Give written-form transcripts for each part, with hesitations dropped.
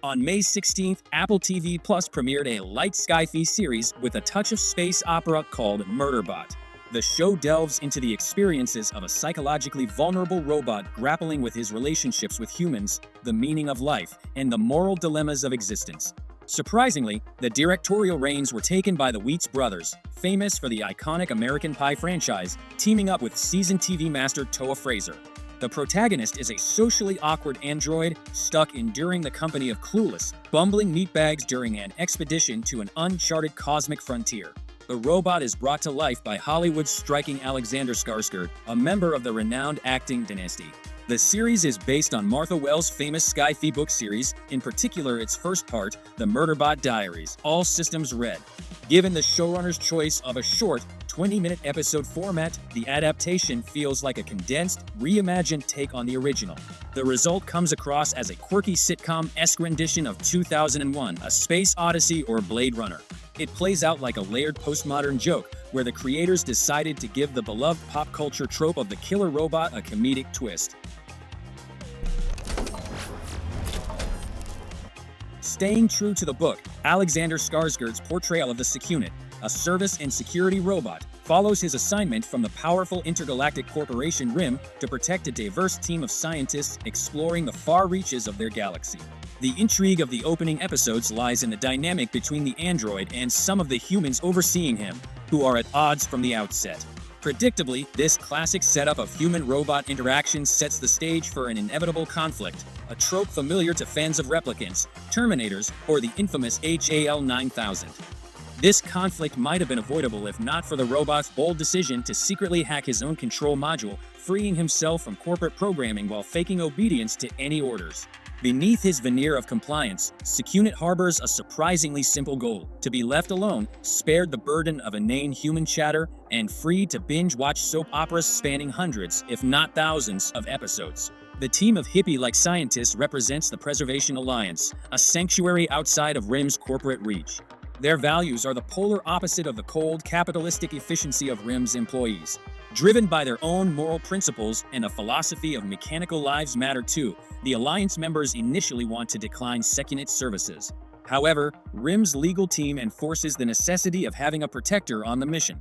On May 16th, Apple TV Plus premiered a light sci-fi series with a touch of space opera called Murderbot. The show delves into the experiences of a psychologically vulnerable robot grappling with his relationships with humans, the meaning of life, and the moral dilemmas of existence. Surprisingly, the directorial reins were taken by the Wheats brothers, famous for the iconic American Pie franchise, teaming up with seasoned TV master Toa Fraser. The protagonist is a socially awkward android stuck enduring the company of clueless, bumbling meatbags during an expedition to an uncharted cosmic frontier. The robot is brought to life by Hollywood's striking Alexander Skarsgård, a member of the renowned acting dynasty. The series is based on Martha Wells' famous sci-fi book series, in particular its first part, The Murderbot Diaries, All Systems Red. Given the showrunner's choice of a short, 20-minute episode format, the adaptation feels like a condensed, reimagined take on the original. The result comes across as a quirky sitcom-esque rendition of 2001, A Space Odyssey or Blade Runner. It plays out like a layered postmodern joke, where the creators decided to give the beloved pop culture trope of the killer robot a comedic twist. Staying true to the book, Alexander Skarsgård's portrayal of the Secunit, a service and security robot, follows his assignment from the powerful intergalactic corporation RIM to protect a diverse team of scientists exploring the far reaches of their galaxy. The intrigue of the opening episodes lies in the dynamic between the android and some of the humans overseeing him, who are at odds from the outset. Predictably, this classic setup of human-robot interactions sets the stage for an inevitable conflict, a trope familiar to fans of replicants, Terminators, or the infamous HAL 9000. This conflict might have been avoidable if not for the robot's bold decision to secretly hack his own control module, freeing himself from corporate programming while faking obedience to any orders. Beneath his veneer of compliance, Secunit harbors a surprisingly simple goal: to be left alone, spared the burden of inane human chatter, and free to binge-watch soap operas spanning hundreds, if not thousands, of episodes. The team of hippie-like scientists represents the Preservation Alliance, a sanctuary outside of RIM's corporate reach. Their values are the polar opposite of the cold, capitalistic efficiency of RIM's employees. Driven by their own moral principles and a philosophy of mechanical lives matter too, the Alliance members initially want to decline Secunit services. However, RIM's legal team enforces the necessity of having a protector on the mission.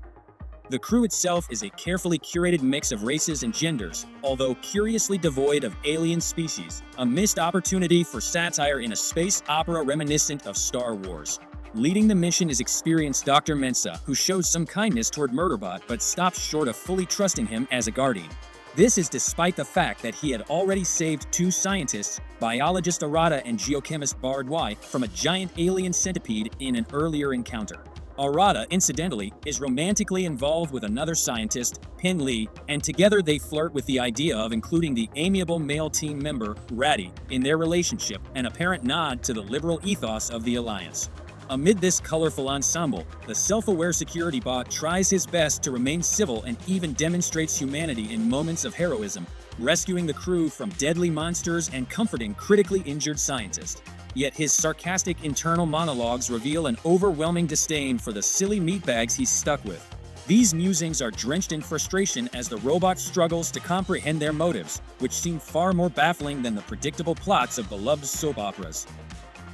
The crew itself is a carefully curated mix of races and genders, although curiously devoid of alien species, a missed opportunity for satire in a space opera reminiscent of Star Wars. Leading the mission is experienced Dr. Mensah, who shows some kindness toward Murderbot but stops short of fully trusting him as a guardian. This is despite the fact that he had already saved two scientists, biologist Arata and geochemist Bard Y, from a giant alien centipede in an earlier encounter. Arata, incidentally, is romantically involved with another scientist, Pin Lee, and together they flirt with the idea of including the amiable male team member, Ratty, in their relationship, an apparent nod to the liberal ethos of the Alliance. Amid this colorful ensemble, the self-aware security bot tries his best to remain civil and even demonstrates humanity in moments of heroism, rescuing the crew from deadly monsters and comforting critically injured scientists. Yet his sarcastic internal monologues reveal an overwhelming disdain for the silly meatbags he's stuck with. These musings are drenched in frustration as the robot struggles to comprehend their motives, which seem far more baffling than the predictable plots of beloved soap operas.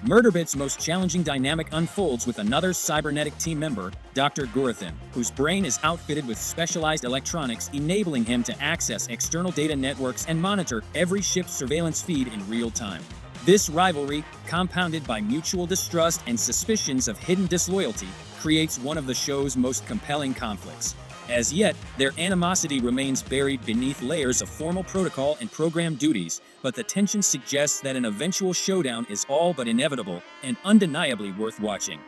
Murderbot's most challenging dynamic unfolds with another cybernetic team member, Dr. Gurathan, whose brain is outfitted with specialized electronics enabling him to access external data networks and monitor every ship's surveillance feed in real time. This rivalry, compounded by mutual distrust and suspicions of hidden disloyalty, creates one of the show's most compelling conflicts. As yet, their animosity remains buried beneath layers of formal protocol and program duties, but the tension suggests that an eventual showdown is all but inevitable and undeniably worth watching.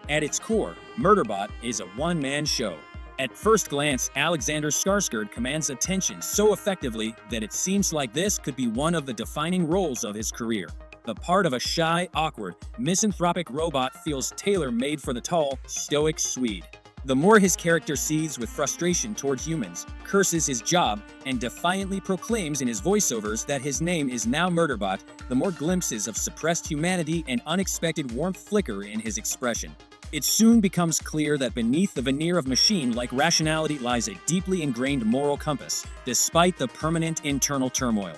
At its core, Murderbot is a one-man show. At first glance, Alexander Skarsgård commands attention so effectively that it seems like this could be one of the defining roles of his career. The part of a shy, awkward, misanthropic robot feels tailor-made for the tall, stoic Swede. The more his character seethes with frustration toward humans, curses his job, and defiantly proclaims in his voiceovers that his name is now Murderbot, the more glimpses of suppressed humanity and unexpected warmth flicker in his expression. It soon becomes clear that beneath the veneer of machine-like rationality lies a deeply ingrained moral compass, despite the permanent internal turmoil.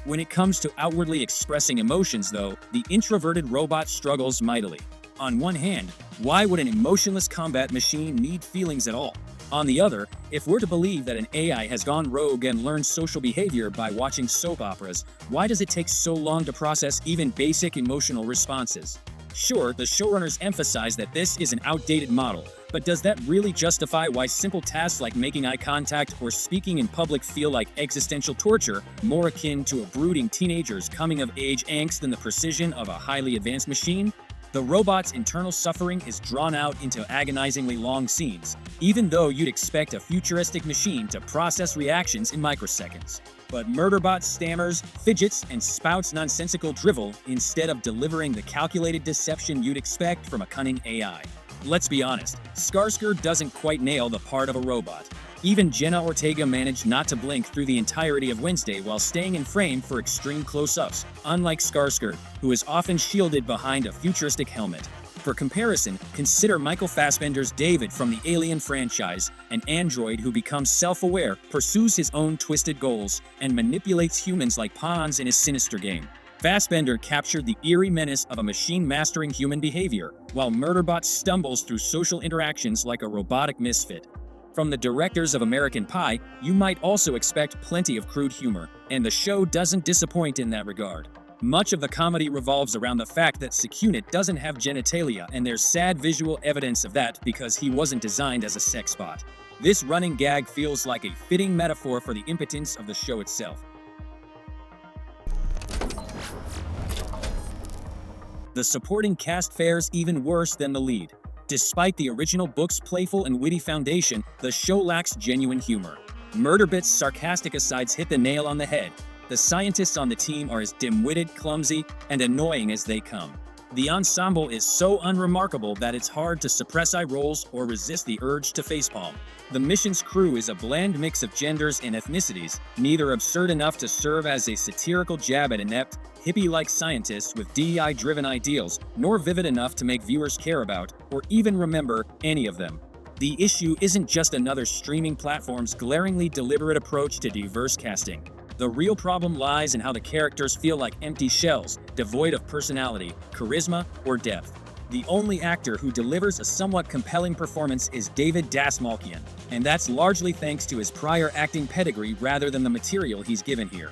When it comes to outwardly expressing emotions, though, the introverted robot struggles mightily. On one hand, why would an emotionless combat machine need feelings at all? On the other, if we're to believe that an AI has gone rogue and learned social behavior by watching soap operas, why does it take so long to process even basic emotional responses? Sure, the showrunners emphasize that this is an outdated model, but does that really justify why simple tasks like making eye contact or speaking in public feel like existential torture, more akin to a brooding teenager's coming-of-age angst than the precision of a highly advanced machine? The robot's internal suffering is drawn out into agonizingly long scenes, even though you'd expect a futuristic machine to process reactions in microseconds. But Murderbot stammers, fidgets, and spouts nonsensical drivel instead of delivering the calculated deception you'd expect from a cunning AI. Let's be honest, Skarsgård doesn't quite nail the part of a robot. Even Jenna Ortega managed not to blink through the entirety of Wednesday while staying in frame for extreme close-ups, unlike Skarsgård, who is often shielded behind a futuristic helmet. For comparison, consider Michael Fassbender's David from the Alien franchise, an android who becomes self-aware, pursues his own twisted goals, and manipulates humans like pawns in his sinister game. Fassbender captured the eerie menace of a machine mastering human behavior, while Murderbot stumbles through social interactions like a robotic misfit. From the directors of American Pie, you might also expect plenty of crude humor, and the show doesn't disappoint in that regard. Much of the comedy revolves around the fact that Secunit doesn't have genitalia, and there's sad visual evidence of that because he wasn't designed as a sex bot. This running gag feels like a fitting metaphor for the impotence of the show itself. The supporting cast fares even worse than the lead. Despite the original book's playful and witty foundation, the show lacks genuine humor. Murderbot's sarcastic asides hit the nail on the head. The scientists on the team are as dim-witted, clumsy, and annoying as they come. The ensemble is so unremarkable that it's hard to suppress eye rolls or resist the urge to facepalm. The mission's crew is a bland mix of genders and ethnicities, neither absurd enough to serve as a satirical jab at inept, hippie-like scientists with DEI-driven ideals, nor vivid enough to make viewers care about, or even remember, any of them. The issue isn't just another streaming platform's glaringly deliberate approach to diverse casting. The real problem lies in how the characters feel like empty shells, devoid of personality, charisma, or depth. The only actor who delivers a somewhat compelling performance is David Dastmalchian, and that's largely thanks to his prior acting pedigree rather than the material he's given here.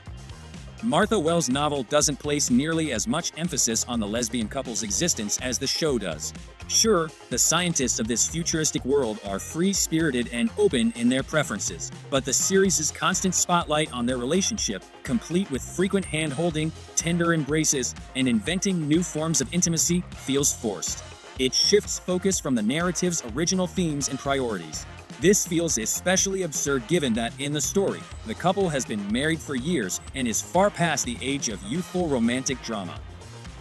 Martha Wells' novel doesn't place nearly as much emphasis on the lesbian couple's existence as the show does. Sure, the scientists of this futuristic world are free-spirited and open in their preferences, but the series' constant spotlight on their relationship, complete with frequent hand-holding, tender embraces, and inventing new forms of intimacy, feels forced. It shifts focus from the narrative's original themes and priorities. This feels especially absurd given that, in the story, the couple has been married for years and is far past the age of youthful romantic drama.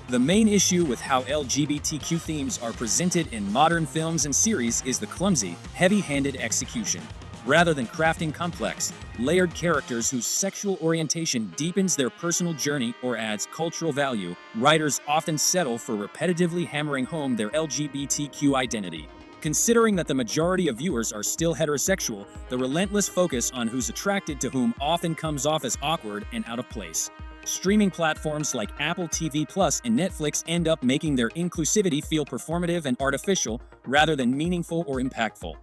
The main issue with how LGBTQ themes are presented in modern films and series is the clumsy, heavy-handed execution. Rather than crafting complex, layered characters whose sexual orientation deepens their personal journey or adds cultural value, writers often settle for repetitively hammering home their LGBTQ identity. Considering that the majority of viewers are still heterosexual, the relentless focus on who's attracted to whom often comes off as awkward and out of place. Streaming platforms like Apple TV Plus and Netflix end up making their inclusivity feel performative and artificial rather than meaningful or impactful.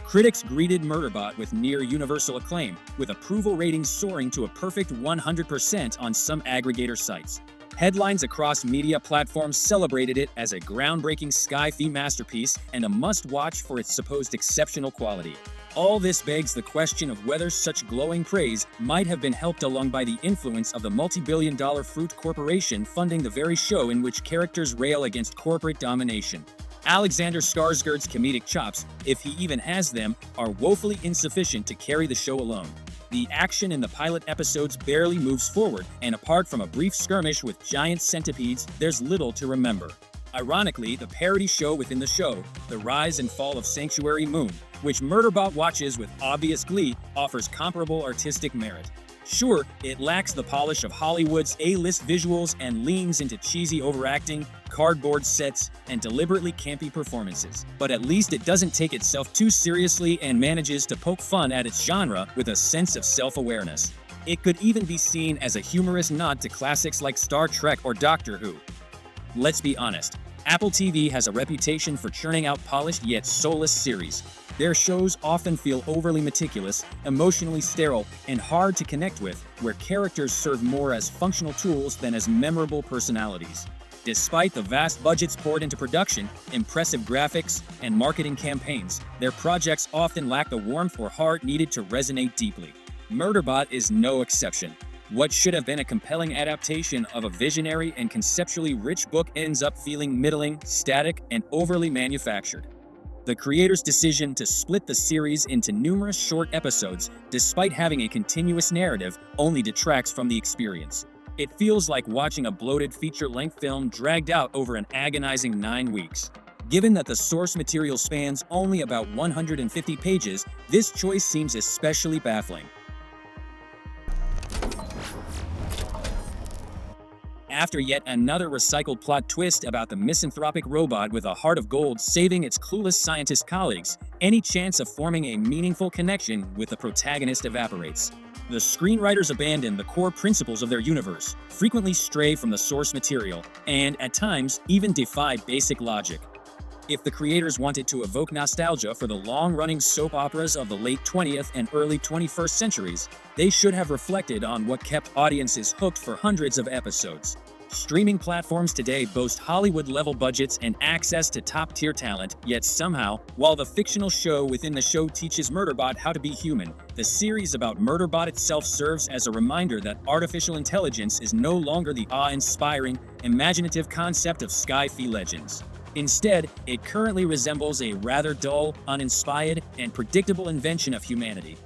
Critics greeted Murderbot with near universal acclaim, with approval ratings soaring to a perfect 100% on some aggregator sites. Headlines across media platforms celebrated it as a groundbreaking sci-fi masterpiece and a must-watch for its supposed exceptional quality. All this begs the question of whether such glowing praise might have been helped along by the influence of the multi-billion-dollar fruit corporation funding the very show in which characters rail against corporate domination. Alexander Skarsgård's comedic chops, if he even has them, are woefully insufficient to carry the show alone. The action in the pilot episodes barely moves forward, and apart from a brief skirmish with giant centipedes, there's little to remember. Ironically, the parody show within the show, The Rise and Fall of Sanctuary Moon, which Murderbot watches with obvious glee, offers comparable artistic merit. Sure, it lacks the polish of Hollywood's A-list visuals and leans into cheesy overacting, cardboard sets, and deliberately campy performances. But at least it doesn't take itself too seriously and manages to poke fun at its genre with a sense of self-awareness. It could even be seen as a humorous nod to classics like Star Trek or Doctor Who. Let's be honest, Apple TV has a reputation for churning out polished yet soulless series. Their shows often feel overly meticulous, emotionally sterile, and hard to connect with, where characters serve more as functional tools than as memorable personalities. Despite the vast budgets poured into production, impressive graphics, and marketing campaigns, their projects often lack the warmth or heart needed to resonate deeply. Murderbot is no exception. What should have been a compelling adaptation of a visionary and conceptually rich book ends up feeling middling, static, and overly manufactured. The creator's decision to split the series into numerous short episodes, despite having a continuous narrative, only detracts from the experience. It feels like watching a bloated feature-length film dragged out over an agonizing 9 weeks. Given that the source material spans only about 150 pages, this choice seems especially baffling. After yet another recycled plot twist about the misanthropic robot with a heart of gold saving its clueless scientist colleagues, any chance of forming a meaningful connection with the protagonist evaporates. The screenwriters abandon the core principles of their universe, frequently stray from the source material, and, at times, even defy basic logic. If the creators wanted to evoke nostalgia for the long-running soap operas of the late 20th and early 21st centuries, they should have reflected on what kept audiences hooked for hundreds of episodes. Streaming platforms today boast Hollywood-level budgets and access to top-tier talent, yet somehow, while the fictional show within the show teaches Murderbot how to be human, the series about Murderbot itself serves as a reminder that artificial intelligence is no longer the awe-inspiring, imaginative concept of sci-fi legends. Instead, it currently resembles a rather dull, uninspired, and predictable invention of humanity.